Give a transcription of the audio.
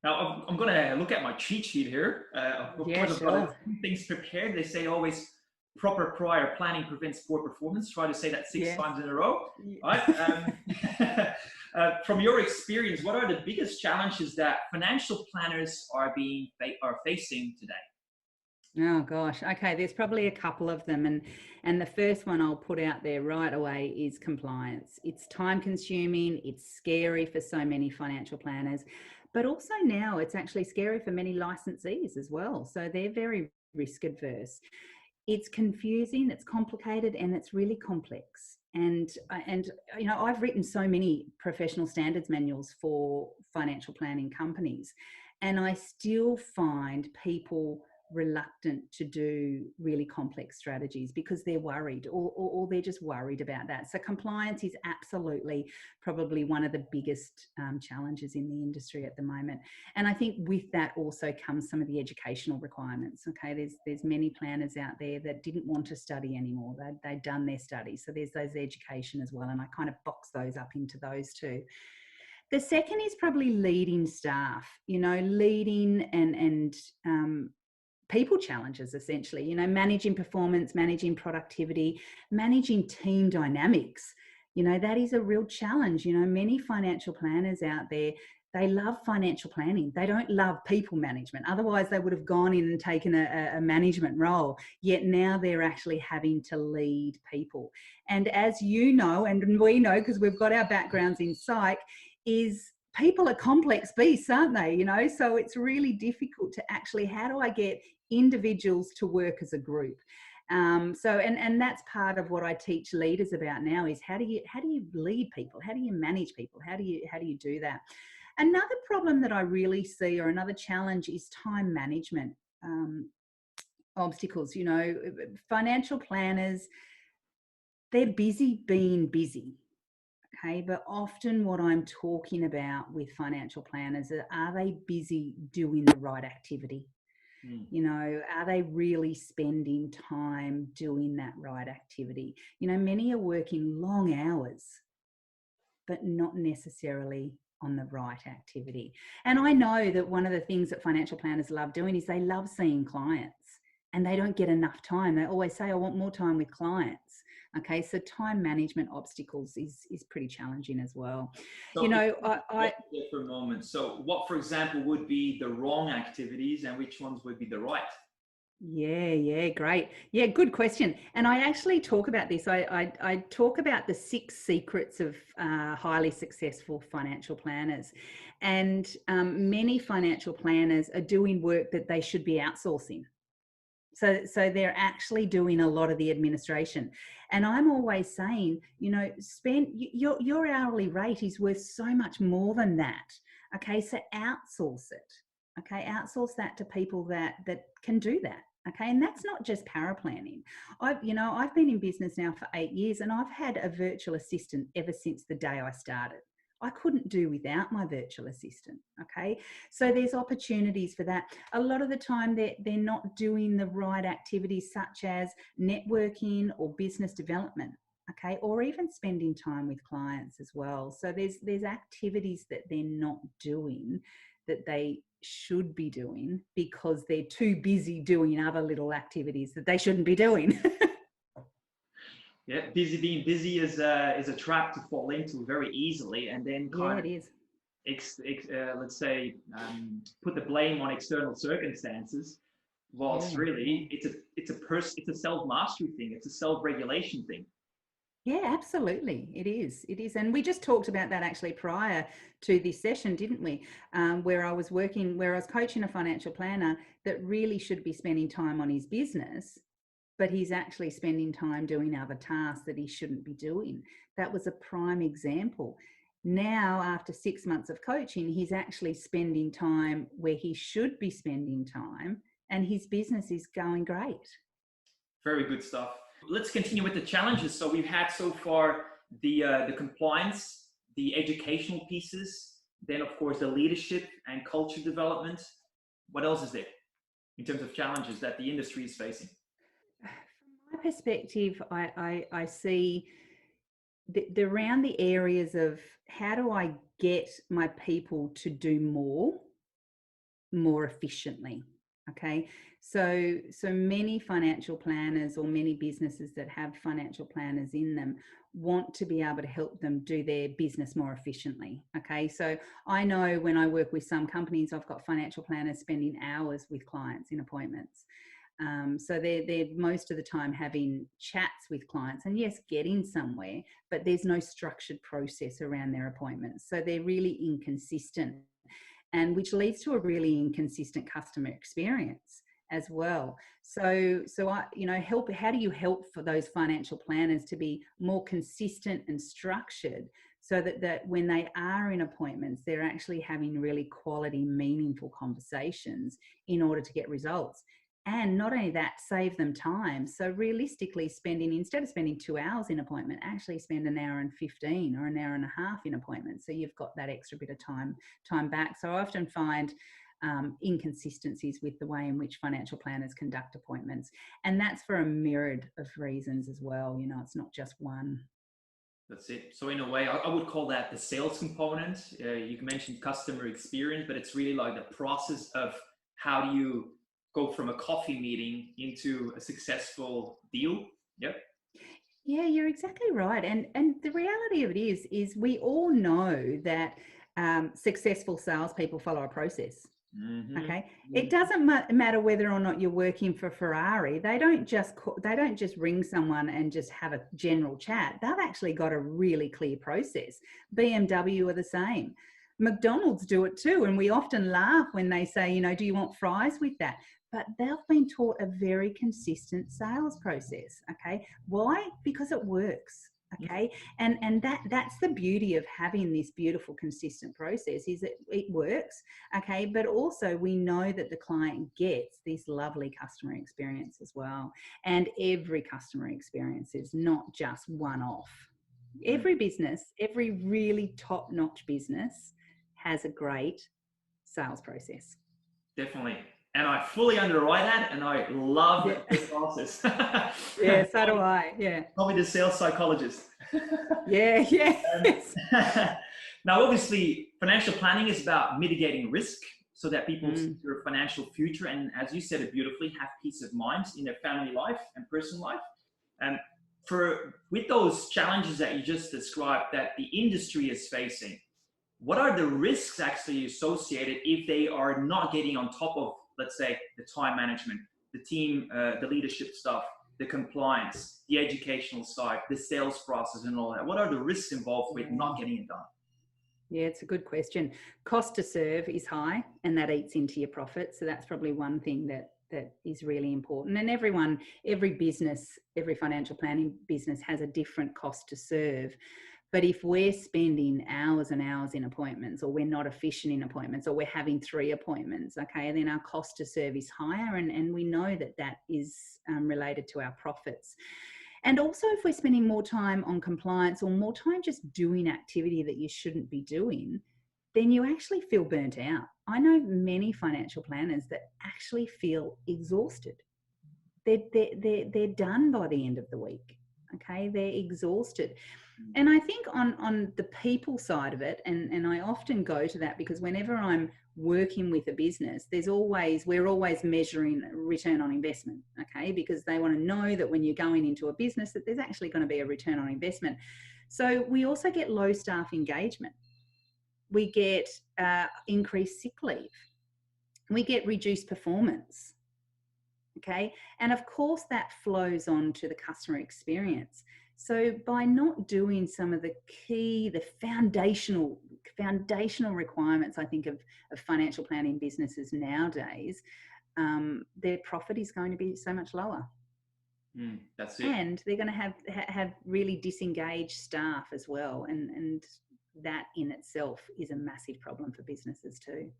Now, I'm going to look at my cheat sheet here. Of Yeah, course, I've got a sure. few things prepared. They say always proper prior planning prevents poor performance. Try to say that six Yes. times in a row. Yeah. All right. From your experience, what are the biggest challenges that financial planners are facing today? Oh gosh. Okay, there's probably a couple of them, and the first one I'll put out there right away is compliance. It's time consuming, it's scary for so many financial planners, but also now it's actually scary for many licensees as well. So they're very risk adverse. It's confusing, it's complicated, and it's really complex. And I've written so many professional standards manuals for financial planning companies, and I still find people reluctant to do really complex strategies because they're worried, or they're just worried about that. So compliance is absolutely probably one of the biggest challenges in the industry at the moment. And I think with that also comes some of the educational requirements. Okay, there's many planners out there that didn't want to study anymore. They'd done their studies, so there's those education as well, and I kind of box those up into those two. The second is probably leading staff. Leading and people challenges, essentially. Managing performance, managing productivity, managing team dynamics. That is a real challenge. Many financial planners out there, they love financial planning. They don't love people management. Otherwise, they would have gone in and taken a management role. Yet now they're actually having to lead people. And as you know, and we know because we've got our backgrounds in psych, is people are complex beasts, aren't they? So it's really difficult to actually, how do I get individuals to work as a group? And that's part of what I teach leaders about now is how do you lead people? How do you manage people? How do you do that? Another problem that I really see, or another challenge, is time management obstacles. Financial planners, they're busy being busy. Okay, but often what I'm talking about with financial planners are they busy doing the right activity? Hmm. Are they really spending time doing that right activity? Many are working long hours, but not necessarily on the right activity. And I know that one of the things that financial planners love doing is they love seeing clients, and they don't get enough time. They always say, I want more time with clients. Okay, so time management obstacles is pretty challenging as well. So, You if know, we I, get I there for a moment, so what, for example, would be the wrong activities and which ones would be the right? Yeah, great. Yeah, good question. And I actually talk about this. I talk about the 6 secrets of highly successful financial planners. And many financial planners are doing work that they should be outsourcing. So they're actually doing a lot of the administration. And I'm always saying, spend your hourly rate is worth so much more than that. Okay, so outsource it. Okay, outsource that to people that can do that. Okay, and that's not just paraplanning. I've been in business now for 8 years, and I've had a virtual assistant ever since the day I started. I couldn't do without my virtual assistant. Okay, so there's opportunities for that. A lot of the time they're not doing the right activities, such as networking or business development. Okay, or even spending time with clients as well. So there's activities that they're not doing that they should be doing because they're too busy doing other little activities that they shouldn't be doing. Yeah, being busy is a trap to fall into very easily, and then Yeah, kind of it is. let's say put the blame on external circumstances. Whilst Yeah, yeah. really it's a self mastery thing. It's a self regulation thing. Yeah, absolutely. It is. It is. And we just talked about that actually prior to this session, didn't we? Where I was coaching a financial planner that really should be spending time on his business, but he's actually spending time doing other tasks that he shouldn't be doing. That was a prime example. Now, after 6 months of coaching, he's actually spending time where he should be spending time, and his business is going great. Very good stuff. Let's continue with the challenges. So we've had so far the compliance, the educational pieces, then of course the leadership and culture development. What else is there in terms of challenges that the industry is facing? From my perspective, I see around the areas of how do I get my people to do more more efficiently. Okay, so many financial planners or many businesses that have financial planners in them want to be able to help them do their business more efficiently. Okay, so I know when I work with some companies, I've got financial planners spending hours with clients in appointments. So they're most of the time having chats with clients and yes, getting somewhere, but there's no structured process around their appointments. So they're really inconsistent, and which leads to a really inconsistent customer experience as well. So I, help. How do you help for those financial planners to be more consistent and structured, so that when they are in appointments, they're actually having really quality, meaningful conversations in order to get results. And not only that, save them time. So realistically, instead of spending 2 hours in appointment, actually spend an hour and 15 or an hour and a half in appointment. So you've got that extra bit of time back. So I often find inconsistencies with the way in which financial planners conduct appointments. And that's for a myriad of reasons as well. It's not just one. That's it. So in a way, I would call that the sales component. You mentioned customer experience, but it's really like the process of how do you go from a coffee meeting into a successful deal. Yep. Yeah, you're exactly right. And the reality of it is we all know that successful salespeople follow a process. Mm-hmm. Okay, it doesn't matter whether or not you're working for Ferrari. They don't just ring someone and just have a general chat. They've actually got a really clear process. BMW are the same. McDonald's do it too, and we often laugh when they say, do you want fries with that? But they've been taught a very consistent sales process. Okay, why? Because it works. Okay, and that's the beauty of having this beautiful consistent process, is that it works. Okay, but also we know that the client gets this lovely customer experience as well, and every customer experience is not just one off. Every business, every really top-notch business has a great sales process. Definitely. And I fully underwrite that, and I love the process. Yeah, so do I. Yeah. Probably the sales psychologist. Yeah. Now, obviously, financial planning is about mitigating risk so that people secure financial future, and as you said it beautifully, have peace of mind in their family life and personal life. And with those challenges that you just described that the industry is facing, what are the risks actually associated if they are not getting on top of, let's say, the time management, the team, the leadership stuff, the compliance, the educational side, the sales process and all that? What are the risks involved with not getting it done? Yeah, it's a good question. Cost to serve is high, and that eats into your profit. So that's probably one thing that is really important. And every business, every financial planning business has a different cost to serve. But if we're spending hours and hours in appointments, or we're not efficient in appointments, or we're having 3 appointments, okay, then our cost to serve is higher, and we know that is related to our profits. And also, if we're spending more time on compliance or more time just doing activity that you shouldn't be doing, then you actually feel burnt out. I know many financial planners that actually feel exhausted. They're done by the end of the week. Okay, they're exhausted. And I think on the people side of it, and I often go to that because whenever I'm working with a business, we're always measuring return on investment, okay? Because they want to know that when you're going into a business that there's actually going to be a return on investment. So we also get low staff engagement. We get increased sick leave. We get reduced performance, okay? And of course that flows on to the customer experience. So by not doing some of the foundational requirements, I think, of financial planning businesses nowadays, their profit is going to be so much lower. That's it. And they're going to have really disengaged staff as well. And that in itself is a massive problem for businesses too.